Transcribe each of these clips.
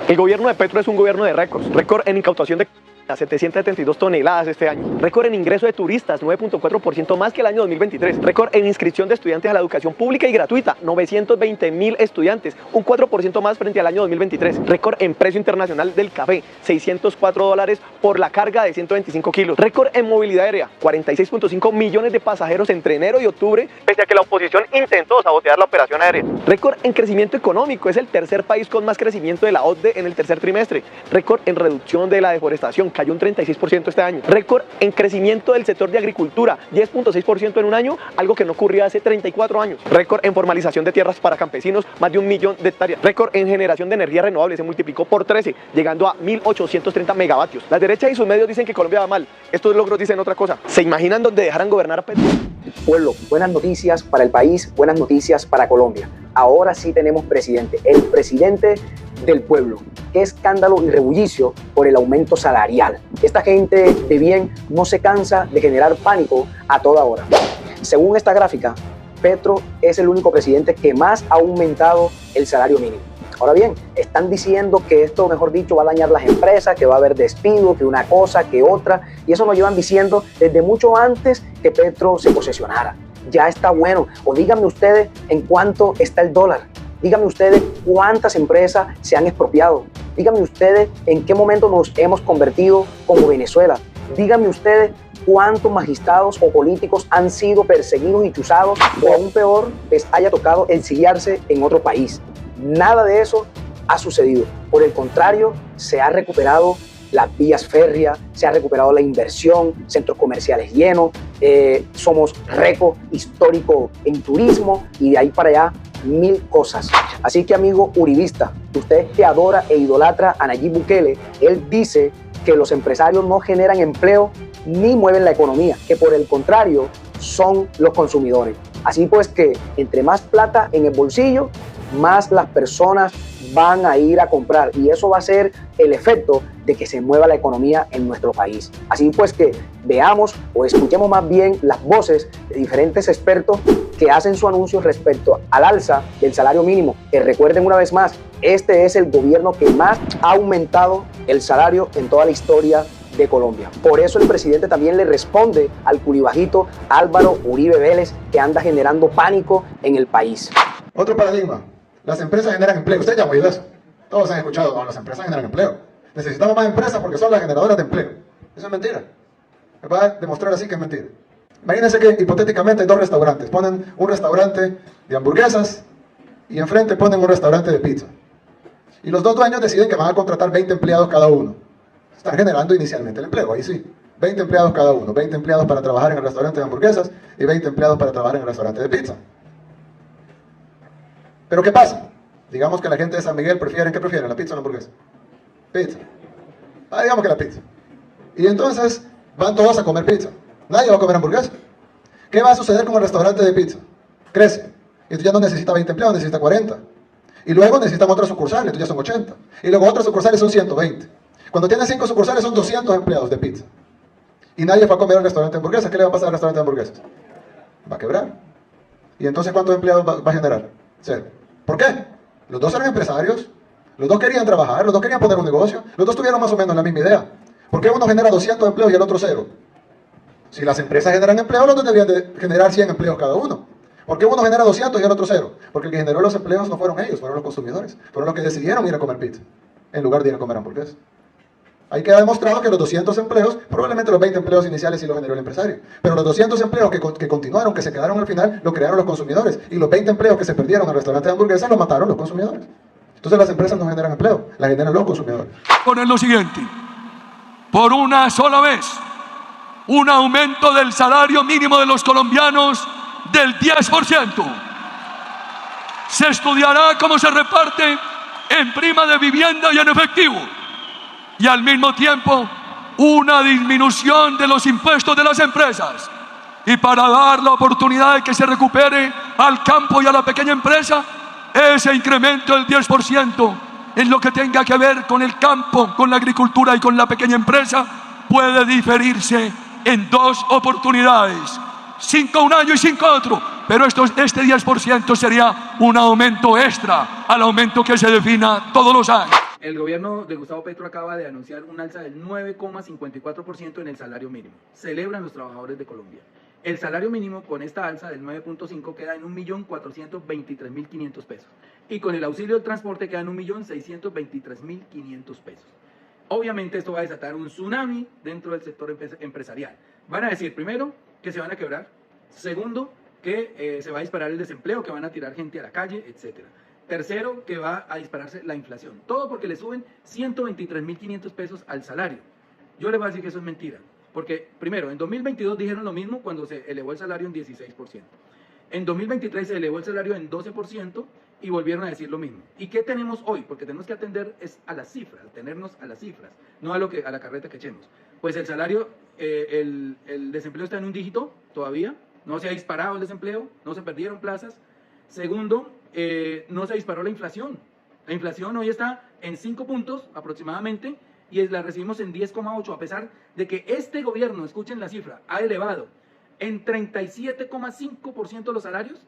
El gobierno de Petro es un gobierno de récords. Récord en incautación de 772 toneladas este año. Récord en ingreso de turistas, 9.4% más que el año 2023. Récord en inscripción de estudiantes a la educación pública y gratuita, 920.000 estudiantes, un 4% más frente al año 2023. Récord en precio internacional del café, $604 por la carga de 125 kilos. Récord en movilidad aérea, 46.5 millones de pasajeros entre enero y octubre, pese a que la oposición intentó sabotear la operación aérea. Récord en crecimiento económico, es el tercer país con más crecimiento de la OCDE en el tercer trimestre. Récord en reducción de la deforestación, cayó un 36% este año. Récord en crecimiento del sector de agricultura, 10.6% en un año, algo que no ocurría hace 34 años. Récord en formalización de tierras para campesinos, más de 1 millón de hectáreas. Récord en generación de energía renovable, se multiplicó por 13, llegando a 1.830 megavatios. La derecha y sus medios dicen que Colombia va mal. Estos logros dicen otra cosa. ¿Se imaginan donde dejaran gobernar a Petro? Pueblo, buenas noticias para el país, buenas noticias para Colombia. Ahora sí tenemos presidente, el presidente del pueblo. Qué escándalo y rebullicio por el aumento salarial. Esta gente de bien no se cansa de generar pánico a toda hora. Según esta gráfica, Petro es el único presidente que más ha aumentado el salario mínimo. Ahora bien, están diciendo que esto, mejor dicho, va a dañar las empresas, que va a haber despido, que una cosa, que otra, y eso lo llevan diciendo desde mucho antes que Petro se posesionara. Ya está bueno. O díganme ustedes en cuánto está el dólar. Díganme ustedes cuántas empresas se han expropiado. Díganme ustedes en qué momento nos hemos convertido como Venezuela. Díganme ustedes cuántos magistrados o políticos han sido perseguidos y chuzados, o aún peor, les haya tocado exiliarse en otro país. Nada de eso ha sucedido. Por el contrario, se ha recuperado las vías férreas, se ha recuperado la inversión, centros comerciales llenos, somos récord histórico en turismo y de ahí para allá mil cosas. Así que, amigo uribista, usted que adora e idolatra a Nayib Bukele, él dice que los empresarios no generan empleo ni mueven la economía, que por el contrario son los consumidores. Así pues que entre más plata en el bolsillo, más las personas van a ir a comprar, y eso va a ser el efecto de que se mueva la economía en nuestro país. Así pues que veamos o escuchemos más bien las voces de diferentes expertos que hacen su anuncio respecto al alza del salario mínimo, que recuerden una vez más, este es el gobierno que más ha aumentado el salario en toda la historia de Colombia. Por eso el presidente también le responde al curibajito Álvaro Uribe Vélez, que anda generando pánico en el país. Otro paradigma. Las empresas generan empleo. Usted ya ha oído eso. Todos han escuchado, no, las empresas generan empleo. Necesitamos más empresas porque son las generadoras de empleo. Eso es mentira. Me va a demostrar así que es mentira. Imagínense que hipotéticamente hay dos restaurantes. Ponen un restaurante de hamburguesas y enfrente ponen un restaurante de pizza. Y los dos dueños deciden que van a contratar 20 empleados cada uno. Están generando inicialmente el empleo, ahí sí. 20 empleados cada uno. 20 empleados para trabajar en el restaurante de hamburguesas y 20 empleados para trabajar en el restaurante de pizza. Pero ¿qué pasa? Digamos que la gente de San Miguel prefieren, ¿qué prefieren? ¿La pizza o la hamburguesa? Pizza. Digamos que la pizza. Y entonces van todos a comer pizza. Nadie va a comer hamburguesa. ¿Qué va a suceder con el restaurante de pizza? Crece. Y tú ya no necesitas 20 empleados, necesitas 40. Y luego necesitan otras sucursales, entonces ya son 80. Y luego otras sucursales son 120. Cuando tienes 5 sucursales son 200 empleados de pizza. Y nadie va a comer al restaurante de hamburguesas. ¿Qué le va a pasar al restaurante de hamburguesas? Va a quebrar. ¿Y entonces cuántos empleados va a generar? 0. ¿Por qué? Los dos eran empresarios, los dos querían trabajar, los dos querían poner un negocio, los dos tuvieron más o menos la misma idea. ¿Por qué uno genera 200 empleos y el otro 0? Si las empresas generan empleo, los dos deberían de generar 100 empleos cada uno. ¿Por qué uno genera 200 y el otro 0? Porque el que generó los empleos no fueron ellos, fueron los consumidores. Fueron los que decidieron ir a comer pizza, en lugar de ir a comer hamburguesas. Ahí queda demostrado que los 200 empleos, probablemente los 20 empleos iniciales sí los generó el empresario. Pero los 200 empleos que continuaron, que se quedaron al final, lo crearon los consumidores. Y los 20 empleos que se perdieron en el restaurante de hamburguesas los mataron los consumidores. Entonces las empresas no generan empleo, las generan los consumidores. Poner lo siguiente: por una sola vez, un aumento del salario mínimo de los colombianos del 10%. Se estudiará cómo se reparte en prima de vivienda y en efectivo. Y al mismo tiempo, una disminución de los impuestos de las empresas. Y para dar la oportunidad de que se recupere al campo y a la pequeña empresa, ese incremento del 10% en lo que tenga que ver con el campo, con la agricultura y con la pequeña empresa, puede diferirse en 2 oportunidades. 5 un año y 5 otro. Pero este 10% sería un aumento extra al aumento que se defina todos los años. El gobierno de Gustavo Petro acaba de anunciar un alza del 9,54% en el salario mínimo. Celebran los trabajadores de Colombia. El salario mínimo con esta alza del 9.5 queda en 1.423.500 pesos. Y con el auxilio del transporte queda en 1.623.500 pesos. Obviamente esto va a desatar un tsunami dentro del sector empresarial. Van a decir, primero, que se van a quebrar. Segundo, que se va a disparar el desempleo, que van a tirar gente a la calle, etc. Tercero, que va a dispararse la inflación. Todo porque le suben 123.500 pesos al salario. Yo les voy a decir que eso es mentira. Porque, primero, en 2022 dijeron lo mismo cuando se elevó el salario en 16%. En 2023 se elevó el salario en 12% y volvieron a decir lo mismo. ¿Y qué tenemos hoy? Porque tenemos que atender a las cifras, atenernos a las cifras, no a la carreta que echemos. Pues el salario, el desempleo está en un dígito todavía, no se ha disparado el desempleo, no se perdieron plazas. Segundo, no se disparó la inflación. La inflación hoy está en 5 puntos aproximadamente y la recibimos en 10,8, a pesar de que este gobierno, escuchen la cifra, ha elevado en 37,5% los salarios.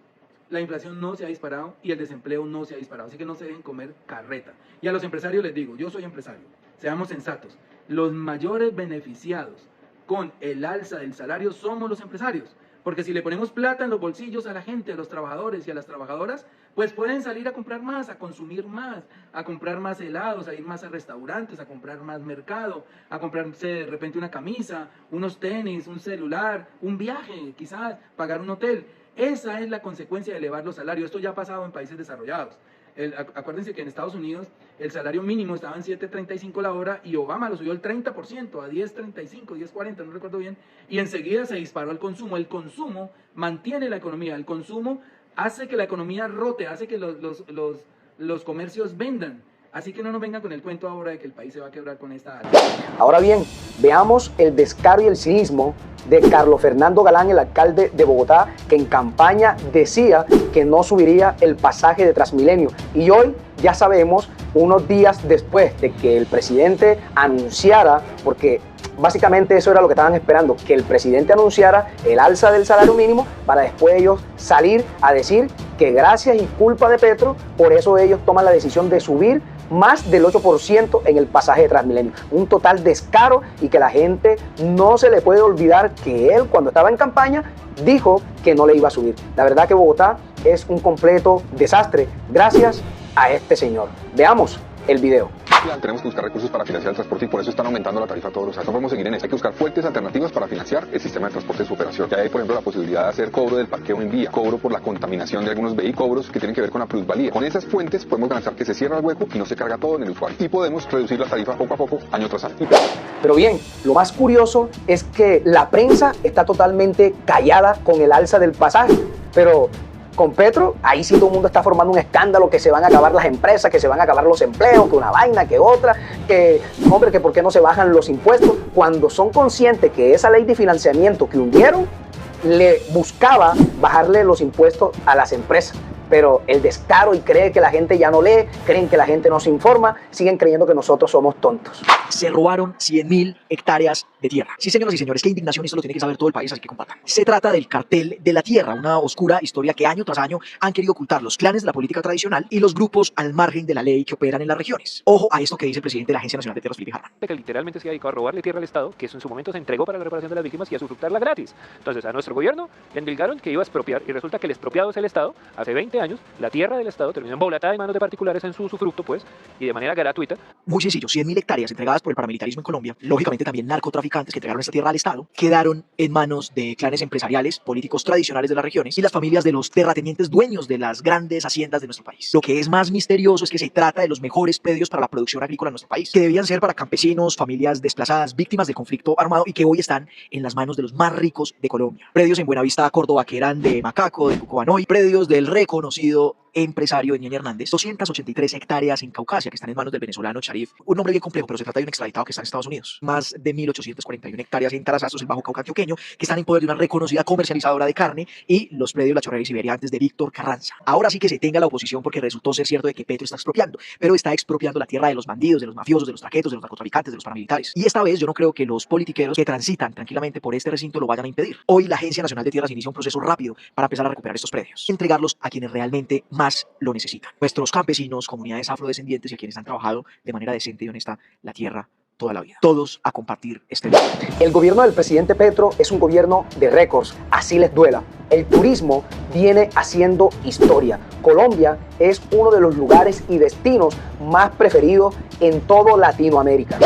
La inflación no se ha disparado y el desempleo no se ha disparado, así que no se dejen comer carreta. Y a los empresarios les digo, yo soy empresario, seamos sensatos, los mayores beneficiados con el alza del salario somos los empresarios, porque si le ponemos plata en los bolsillos a la gente, a los trabajadores y a las trabajadoras, pues pueden salir a comprar más, a consumir más, a comprar más helados, a ir más a restaurantes, a comprar más mercado, a comprarse de repente una camisa, unos tenis, un celular, un viaje, quizás pagar un hotel. Esa es la consecuencia de elevar los salarios. Esto ya ha pasado en países desarrollados. Acuérdense que en Estados Unidos el salario mínimo estaba en 7.35 la hora y Obama lo subió el 30%, a 10.35, 10.40, no recuerdo bien, y enseguida se disparó el consumo. El consumo mantiene la economía, el consumo hace que la economía rote, hace que los comercios vendan. Así que no nos vengan con el cuento ahora de que el país se va a quebrar con esta alza. Ahora bien, veamos el descaro y el cinismo de Carlos Fernando Galán, el alcalde de Bogotá, que en campaña decía que no subiría el pasaje de Transmilenio. Y hoy ya sabemos, unos días después de que el presidente anunciara, porque básicamente eso era lo que estaban esperando, que el presidente anunciara el alza del salario mínimo para después ellos salir a decir que gracias y culpa de Petro, por eso ellos toman la decisión de subir más del 8% en el pasaje de Transmilenio. Un total descaro y que la gente no se le puede olvidar que él, cuando estaba en campaña, dijo que no le iba a subir. La verdad que Bogotá es un completo desastre gracias a este señor. Veamos el video. Tenemos que buscar recursos para financiar el transporte y por eso están aumentando la tarifa todos los años. No podemos seguir en eso. Hay que buscar fuentes alternativas para financiar el sistema de transporte de su operación. Ya hay, por ejemplo, la posibilidad de hacer cobro del parqueo en vía, cobro por la contaminación de algunos vehículos, cobros que tienen que ver con la plusvalía. Con esas fuentes podemos garantizar que se cierra el hueco y no se carga todo en el usuario. Y podemos reducir la tarifa poco a poco, año tras año. Pero bien, lo más curioso es que la prensa está totalmente callada con el alza del pasaje. Pero con Petro, ahí sí todo el mundo está formando un escándalo, que se van a acabar las empresas, que se van a acabar los empleos, que una vaina, que otra, que, hombre, que por qué no se bajan los impuestos, cuando son conscientes que esa ley de financiamiento que hundieron le buscaba bajarle los impuestos a las empresas. Pero el descaro y cree que la gente ya no lee, creen que la gente no se informa, siguen creyendo que nosotros somos tontos. Se robaron 100.000 hectáreas de tierra. Sí, señoras y señores, qué indignación, esto lo tiene que saber todo el país, así que compartan. Se trata del cartel de la tierra, una oscura historia que año tras año han querido ocultar los clanes de la política tradicional y los grupos al margen de la ley que operan en las regiones. Ojo a esto que dice el presidente de la Agencia Nacional de Tierras, Felipe Harman. Que literalmente se ha dedicado a robarle tierra al Estado, que eso en su momento se entregó para la reparación de las víctimas y a usufructarla gratis. Entonces a nuestro gobierno le endilgaron que iba a expropiar y resulta que el expropiado es el Estado. Hace 20 años la tierra del Estado terminó embolatada en manos de particulares en su usufructo, pues, y de manera gratuita. Muy sencillo, 100.000 hectáreas entregadas por el paramilitarismo en Colombia, lógicamente también narcotraficantes que entregaron esta tierra al Estado, quedaron en manos de clanes empresariales, políticos tradicionales de las regiones y las familias de los terratenientes dueños de las grandes haciendas de nuestro país. Lo que es más misterioso es que se trata de los mejores predios para la producción agrícola en nuestro país, que debían ser para campesinos, familias desplazadas, víctimas del conflicto armado y que hoy están en las manos de los más ricos de Colombia. Predios en Buenavista, Córdoba, que eran de Macaco, de Cucubanoy, predios del reconocido empresario Eniel Hernández, 283 hectáreas en Caucasia que están en manos del venezolano Sharif, un nombre bien complejo, pero se trata de un extraditado que está en Estados Unidos. Más de 1.841 hectáreas en Tarazazos, el Bajo Cauca antioqueño, que están en poder de una reconocida comercializadora de carne, y los predios La Chorrera y Siberia antes de Víctor Carranza. Ahora sí que se tenga la oposición porque resultó ser cierto de que Petro está expropiando, pero está expropiando la tierra de los bandidos, de los mafiosos, de los traquetos, de los narcotraficantes, de los paramilitares. Y esta vez yo no creo que los politiqueros que transitan tranquilamente por este recinto lo vayan a impedir. Hoy la Agencia Nacional de Tierras inicia un proceso rápido para empezar a recuperar estos predios, entregarlos a quienes realmente más lo necesitan. Nuestros campesinos, comunidades afrodescendientes y a quienes han trabajado de manera decente y honesta la tierra toda la vida. Todos a compartir este video. El gobierno del presidente Petro es un gobierno de récords, así les duela. El turismo viene haciendo historia. Colombia es uno de los lugares y destinos más preferidos en todo Latinoamérica.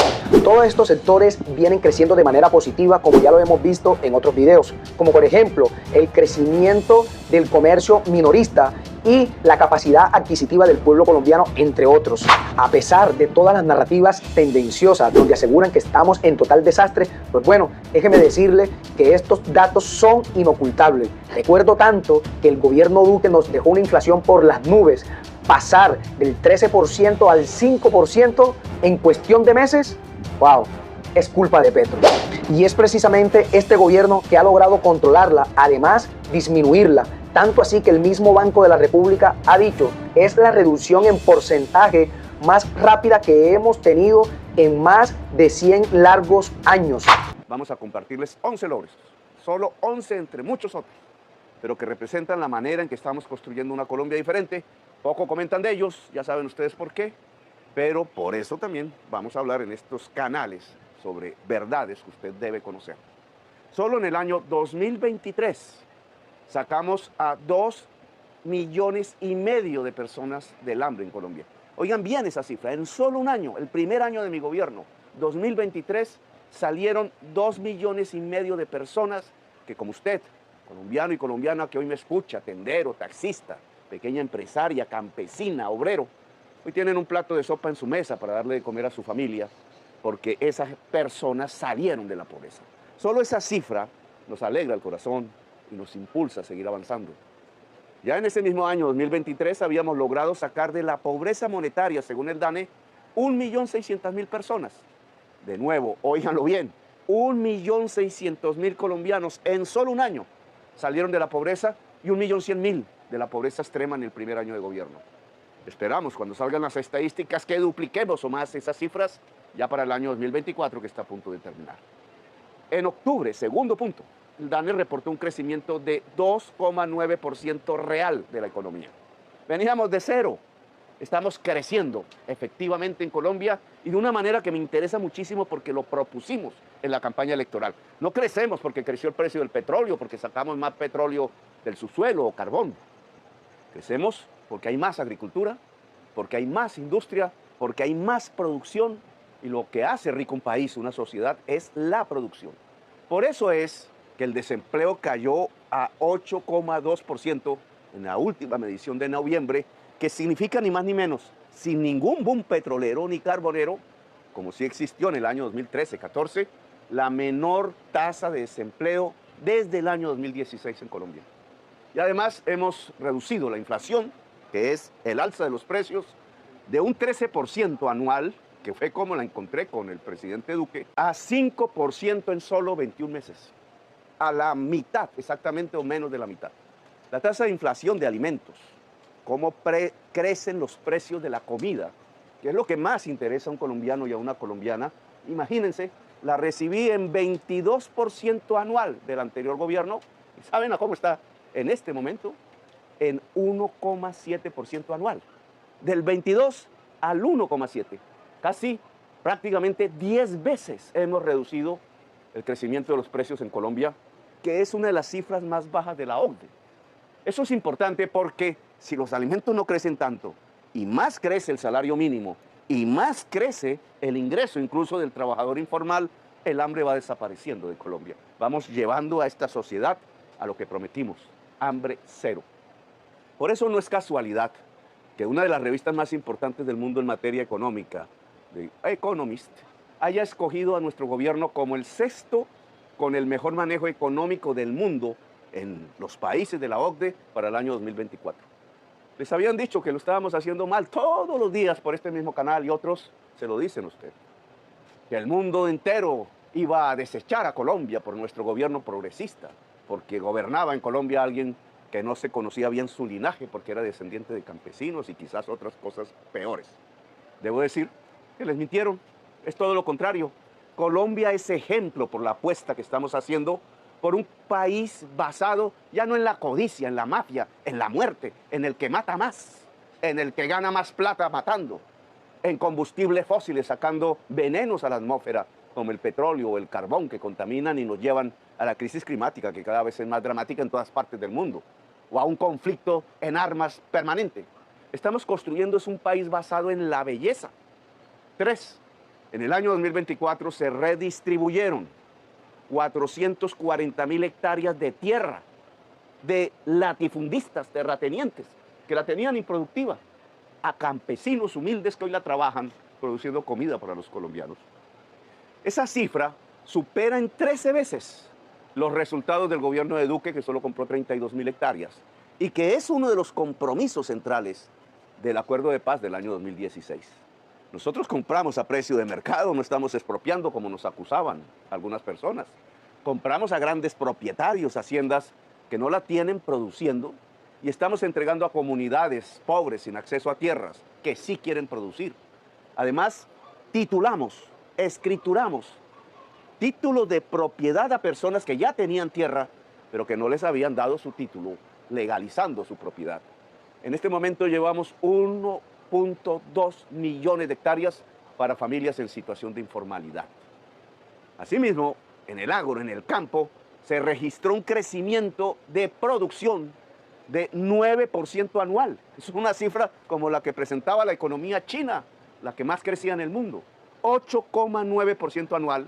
Todos estos sectores vienen creciendo de manera positiva, como ya lo hemos visto en otros videos, como por ejemplo el crecimiento del comercio minorista y la capacidad adquisitiva del pueblo colombiano, entre otros. A pesar de todas las narrativas tendenciosas donde aseguran que estamos en total desastre, pues bueno, déjeme decirle que estos datos son inocultables. Recuerdo tanto que el gobierno Duque nos dejó una inflación por las nubes. Pasar del 13% al 5% en cuestión de meses, wow, es culpa de Petro. Y es precisamente este gobierno que ha logrado controlarla, además disminuirla. Tanto así que el mismo Banco de la República ha dicho, es la reducción en porcentaje más rápida que hemos tenido en más de 100 largos años. Vamos a compartirles 11 logros, solo 11 entre muchos otros, pero que representan la manera en que estamos construyendo una Colombia diferente. Poco comentan de ellos, ya saben ustedes por qué, pero por eso también vamos a hablar en estos canales sobre verdades que usted debe conocer. Solo en el año 2023 sacamos a 2,5 millones de personas del hambre en Colombia. Oigan bien esa cifra, en solo un año, el primer año de mi gobierno, 2023, salieron 2,5 millones de personas que, como usted, colombiano y colombiana que hoy me escucha, tendero, taxista, pequeña empresaria, campesina, obrero, hoy tienen un plato de sopa en su mesa para darle de comer a su familia, porque esas personas salieron de la pobreza. Solo esa cifra nos alegra el corazón y nos impulsa a seguir avanzando. Ya en ese mismo año, 2023, habíamos logrado sacar de la pobreza monetaria, según el DANE, 1.600.000 personas. De nuevo, óiganlo bien, 1.600.000 colombianos en solo un año salieron de la pobreza y 1.100.000 de la pobreza extrema en el primer año de gobierno. Esperamos, cuando salgan las estadísticas, que dupliquemos o más esas cifras ya para el año 2024, que está a punto de terminar. En octubre, segundo punto, el DANE reportó un crecimiento de 2,9% real de la economía. Veníamos de cero. Estamos creciendo efectivamente en Colombia y de una manera que me interesa muchísimo porque lo propusimos en la campaña electoral. No crecemos porque creció el precio del petróleo, porque sacamos más petróleo del subsuelo o carbón. Crecemos porque hay más agricultura, porque hay más industria, porque hay más producción y lo que hace rico un país, una sociedad, es la producción. Por eso es que el desempleo cayó a 8,2% en la última medición de noviembre, que significa ni más ni menos, sin ningún boom petrolero ni carbonero, como sí existió en el año 2013-14, la menor tasa de desempleo desde el año 2016 en Colombia. Y además hemos reducido la inflación, que es el alza de los precios, de un 13% anual, que fue como la encontré con el presidente Duque, a 5% en solo 21 meses. A la mitad, exactamente, o menos de la mitad. La tasa de inflación de alimentos, cómo crecen los precios de la comida, que es lo que más interesa a un colombiano y a una colombiana. Imagínense, la recibí en 22% anual del anterior gobierno. ¿Y saben a cómo está en este momento? En 1,7% anual. Del 22 al 1,7. Casi, prácticamente 10 veces hemos reducido el crecimiento de los precios en Colombia, que es una de las cifras más bajas de la OCDE. Eso es importante porque si los alimentos no crecen tanto y más crece el salario mínimo y más crece el ingreso incluso del trabajador informal, el hambre va desapareciendo de Colombia. Vamos llevando a esta sociedad a lo que prometimos, hambre cero. Por eso no es casualidad que una de las revistas más importantes del mundo en materia económica, The Economist, haya escogido a nuestro gobierno como el sexto con el mejor manejo económico del mundo en los países de la OCDE para el año 2024. Les habían dicho que lo estábamos haciendo mal todos los días por este mismo canal y otros se lo dicen a usted. Que el mundo entero iba a desechar a Colombia por nuestro gobierno progresista, porque gobernaba en Colombia alguien que no se conocía bien su linaje porque era descendiente de campesinos y quizás otras cosas peores. Debo decir que les mintieron, es todo lo contrario. Colombia es ejemplo por la apuesta que estamos haciendo por un país basado ya no en la codicia, en la mafia, en la muerte, en el que mata más, en el que gana más plata matando, en combustibles fósiles sacando venenos a la atmósfera, como el petróleo o el carbón que contaminan y nos llevan a la crisis climática, que cada vez es más dramática en todas partes del mundo, o a un conflicto en armas permanente. Estamos construyendo un país basado en la belleza. 3. En el año 2024 se redistribuyeron 440.000 hectáreas de tierra de latifundistas, terratenientes, que la tenían improductiva, a campesinos humildes que hoy la trabajan produciendo comida para los colombianos. Esa cifra supera en 13 veces los resultados del gobierno de Duque, que solo compró 32.000 hectáreas, y que es uno de los compromisos centrales del Acuerdo de Paz del año 2016. Nosotros compramos a precio de mercado, no estamos expropiando como nos acusaban algunas personas. Compramos a grandes propietarios, haciendas que no la tienen produciendo, y estamos entregando a comunidades pobres sin acceso a tierras que sí quieren producir. Además, titulamos, escrituramos títulos de propiedad a personas que ya tenían tierra, pero que no les habían dado su título, legalizando su propiedad. En este momento llevamos 1.2 millones de hectáreas para familias en situación de informalidad. Asimismo, en el agro, en el campo, se registró un crecimiento de producción de 9% anual. Es una cifra como la que presentaba la economía china, la que más crecía en el mundo. 8,9% anual,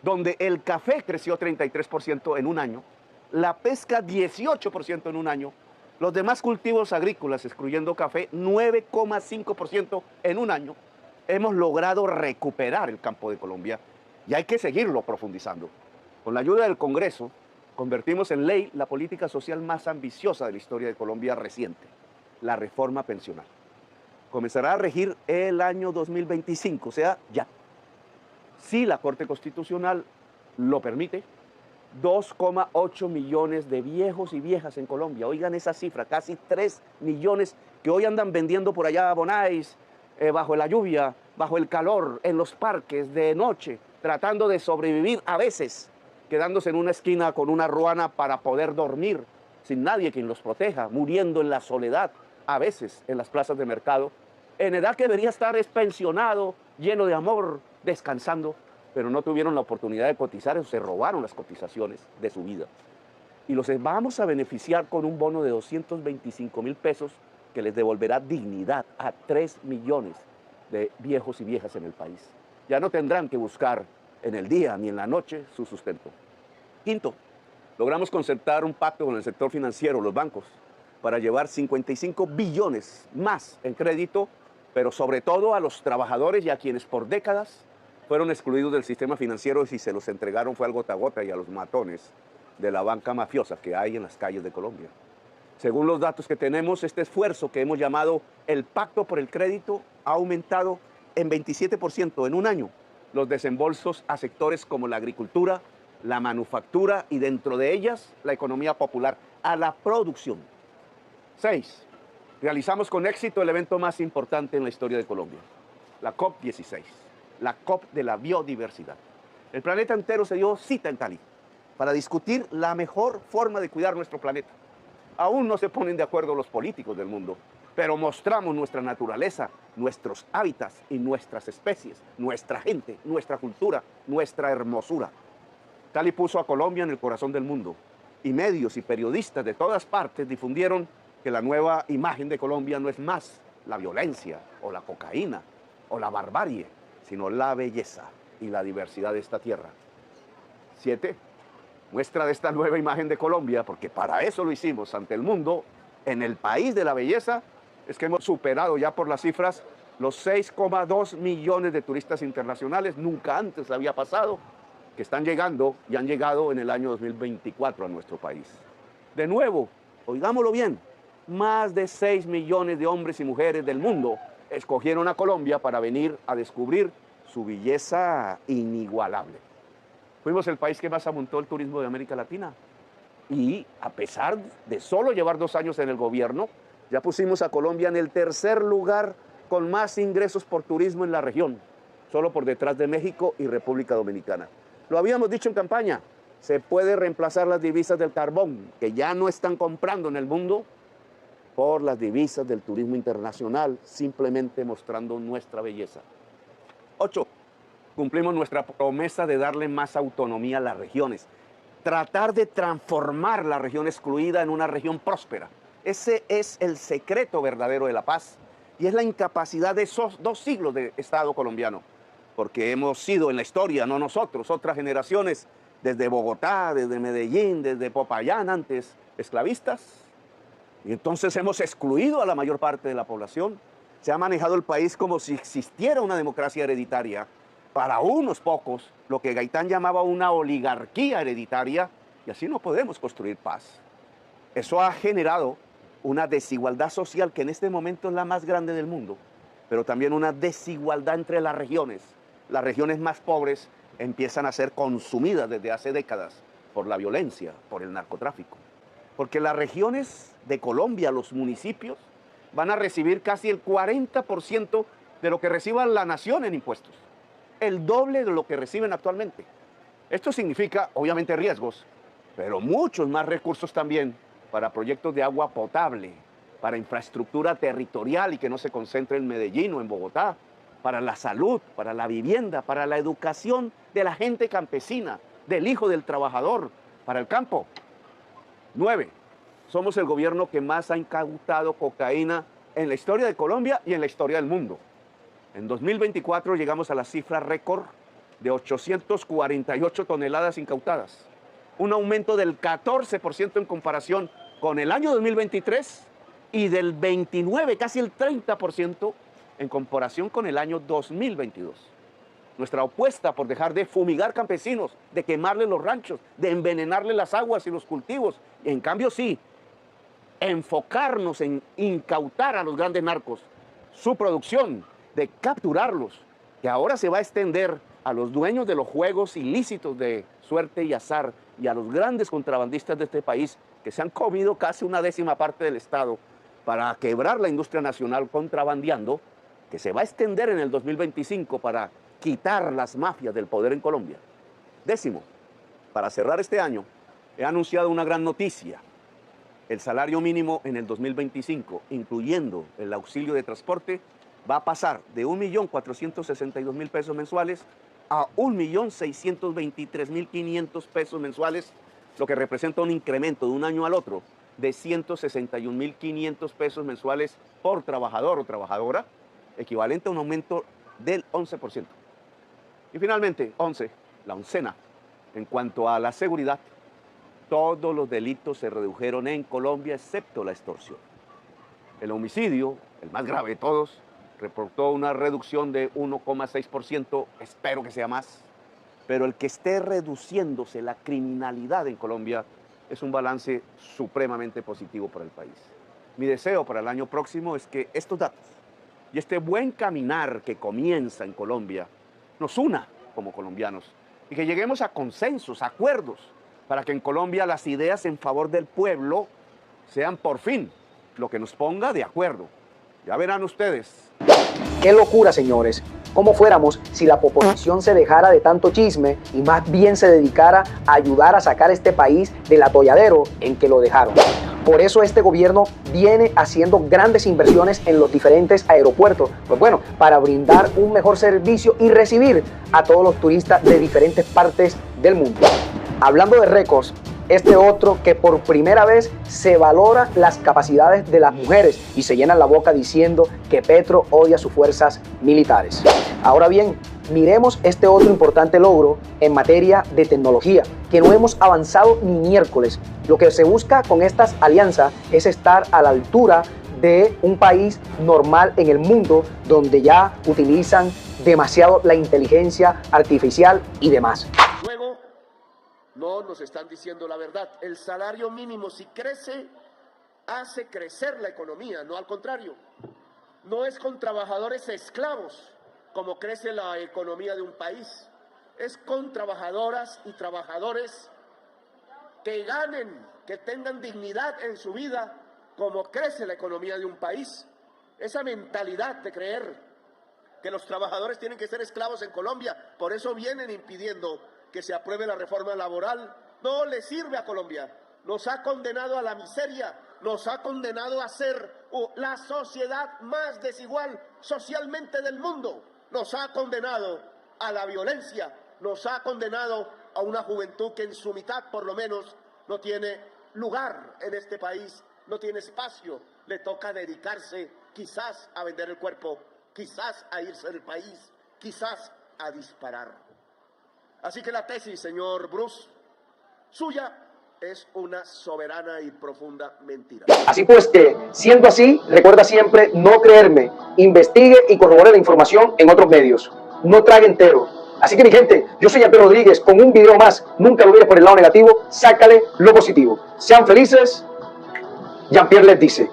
donde el café creció 33% en un año, la pesca 18% en un año, los demás cultivos agrícolas, excluyendo café, 9,5% en un año. Hemos logrado recuperar el campo de Colombia y hay que seguirlo profundizando. Con la ayuda del Congreso, convertimos en ley la política social más ambiciosa de la historia de Colombia reciente, la reforma pensional. Comenzará a regir el año 2025, o sea, ya. Si la Corte Constitucional lo permite, 2,8 millones de viejos y viejas en Colombia. Oigan esa cifra, casi 3 millones que hoy andan vendiendo por allá a Bonais, bajo la lluvia, bajo el calor, en los parques, de noche, tratando de sobrevivir a veces, quedándose en una esquina con una ruana para poder dormir, sin nadie quien los proteja, muriendo en la soledad, a veces en las plazas de mercado, en edad que debería estar pensionado, lleno de amor, descansando, pero no tuvieron la oportunidad de cotizar o se robaron las cotizaciones de su vida. Y los vamos a beneficiar con un bono de 225.000 pesos que les devolverá dignidad a 3 millones de viejos y viejas en el país. Ya no tendrán que buscar en el día ni en la noche su sustento. Quinto, logramos concertar un pacto con el sector financiero, los bancos, para llevar 55 billones más en crédito, pero sobre todo a los trabajadores y a quienes por décadas fueron excluidos del sistema financiero y si se los entregaron fue al gota a gota y a los matones de la banca mafiosa que hay en las calles de Colombia. Según los datos que tenemos, este esfuerzo que hemos llamado el Pacto por el Crédito ha aumentado en 27% en un año los desembolsos a sectores como la agricultura, la manufactura y dentro de ellas la economía popular, a la producción. 6. Realizamos con éxito el evento más importante en la historia de Colombia, la COP16, la COP de la biodiversidad. El planeta entero se dio cita en Cali para discutir la mejor forma de cuidar nuestro planeta. Aún no se ponen de acuerdo los políticos del mundo, pero mostramos nuestra naturaleza, nuestros hábitats y nuestras especies, nuestra gente, nuestra cultura, nuestra hermosura. Cali puso a Colombia en el corazón del mundo y medios y periodistas de todas partes difundieron que la nueva imagen de Colombia no es más la violencia o la cocaína o la barbarie, sino la belleza y la diversidad de esta tierra. 7. Muestra de esta nueva imagen de Colombia, porque para eso lo hicimos ante el mundo, en el país de la belleza, es que hemos superado ya por las cifras los 6,2 millones de turistas internacionales, nunca antes había pasado, que están llegando y han llegado en el año 2024 a nuestro país. De nuevo, oigámoslo bien, más de 6 millones de hombres y mujeres del mundo escogieron a Colombia para venir a descubrir su belleza inigualable. Fuimos el país que más aumentó el turismo de América Latina y a pesar de solo llevar 2 años en el gobierno, ya pusimos a Colombia en el tercer lugar con más ingresos por turismo en la región, solo por detrás de México y República Dominicana. Lo habíamos dicho en campaña, se puede reemplazar las divisas del carbón, que ya no están comprando en el mundo, por las divisas del turismo internacional, simplemente mostrando nuestra belleza. 8. Cumplimos nuestra promesa de darle más autonomía a las regiones. Tratar de transformar la región excluida en una región próspera. Ese es el secreto verdadero de la paz y es la incapacidad de esos 2 siglos de Estado colombiano. Porque hemos sido en la historia, no nosotros, otras generaciones, desde Bogotá, desde Medellín, desde Popayán, antes esclavistas. Y entonces hemos excluido a la mayor parte de la población. Se ha manejado el país como si existiera una democracia hereditaria para unos pocos, lo que Gaitán llamaba una oligarquía hereditaria, y así no podemos construir paz. Eso ha generado una desigualdad social que en este momento es la más grande del mundo, pero también una desigualdad entre las regiones. Las regiones más pobres empiezan a ser consumidas desde hace décadas por la violencia, por el narcotráfico. Porque las regiones de Colombia, los municipios, van a recibir casi el 40% de lo que reciba la nación en impuestos. El doble de lo que reciben actualmente. Esto significa, obviamente, riesgos, pero muchos más recursos también para proyectos de agua potable, para infraestructura territorial y que no se concentre en Medellín o en Bogotá, para la salud, para la vivienda, para la educación de la gente campesina, del hijo del trabajador, para el campo. 9. Somos el gobierno que más ha incautado cocaína en la historia de Colombia y en la historia del mundo. En 2024 llegamos a la cifra récord de 848 toneladas incautadas. Un aumento del 14% en comparación con el año 2023 y del 29, casi el 30% en comparación con el año 2022. Nuestra apuesta por dejar de fumigar campesinos, de quemarles los ranchos, de envenenarles las aguas y los cultivos, y en cambio sí, enfocarnos en incautar a los grandes narcos, su producción, de capturarlos, que ahora se va a extender a los dueños de los juegos ilícitos de suerte y azar y a los grandes contrabandistas de este país que se han comido casi una décima parte del Estado para quebrar la industria nacional contrabandeando, que se va a extender en el 2025 para quitar las mafias del poder en Colombia. 10, para cerrar este año, he anunciado una gran noticia. El salario mínimo en el 2025, incluyendo el auxilio de transporte, va a pasar de 1.462.000 pesos mensuales a 1.623.500 pesos mensuales, lo que representa un incremento de un año al otro de 161.500 pesos mensuales por trabajador o trabajadora, equivalente a un aumento del 11%. Y finalmente, 11, la oncena, en cuanto a la seguridad, todos los delitos se redujeron en Colombia excepto la extorsión. El homicidio, el más grave de todos, reportó una reducción de 1,6%, espero que sea más, pero el que esté reduciéndose la criminalidad en Colombia es un balance supremamente positivo para el país. Mi deseo para el año próximo es que estos datos y este buen caminar que comienza en Colombia nos una como colombianos y que lleguemos a consensos, a acuerdos, para que en Colombia las ideas en favor del pueblo sean por fin lo que nos ponga de acuerdo. Ya verán ustedes. ¡Qué locura, señores! ¿Cómo fuéramos si la oposición se dejara de tanto chisme y más bien se dedicara a ayudar a sacar este país del atolladero en que lo dejaron? Por eso este gobierno viene haciendo grandes inversiones en los diferentes aeropuertos, pues bueno, para brindar un mejor servicio y recibir a todos los turistas de diferentes partes del mundo. Hablando de récords, este otro que por primera vez se valora las capacidades de las mujeres y se llenan la boca diciendo que Petro odia sus fuerzas militares. Ahora bien, miremos este otro importante logro en materia de tecnología, que no hemos avanzado ni miércoles. Lo que se busca con estas alianzas es estar a la altura de un país normal en el mundo donde ya utilizan demasiado la inteligencia artificial y demás. Luego, no nos están diciendo la verdad. El salario mínimo, si crece, hace crecer la economía, no al contrario. No es con trabajadores esclavos como crece la economía de un país. Es con trabajadoras y trabajadores que ganen, que tengan dignidad en su vida, como crece la economía de un país. Esa mentalidad de creer que los trabajadores tienen que ser esclavos en Colombia, por eso vienen impidiendo que se apruebe la reforma laboral no le sirve a Colombia. Nos ha condenado a la miseria, nos ha condenado a ser la sociedad más desigual socialmente del mundo, nos ha condenado a la violencia, nos ha condenado a una juventud que en su mitad por lo menos no tiene lugar en este país, no tiene espacio, le toca dedicarse quizás a vender el cuerpo, quizás a irse del país, quizás a disparar. Así que la tesis, señor Bruce, suya es una soberana y profunda mentira. Así pues que, siendo así, recuerda siempre no creerme, investigue y corrobore la información en otros medios. No trague entero. Así que mi gente, yo soy Jean-Pierre Rodríguez con un video más. Nunca lo mires por el lado negativo, sácale lo positivo. Sean felices, Jean-Pierre les dice.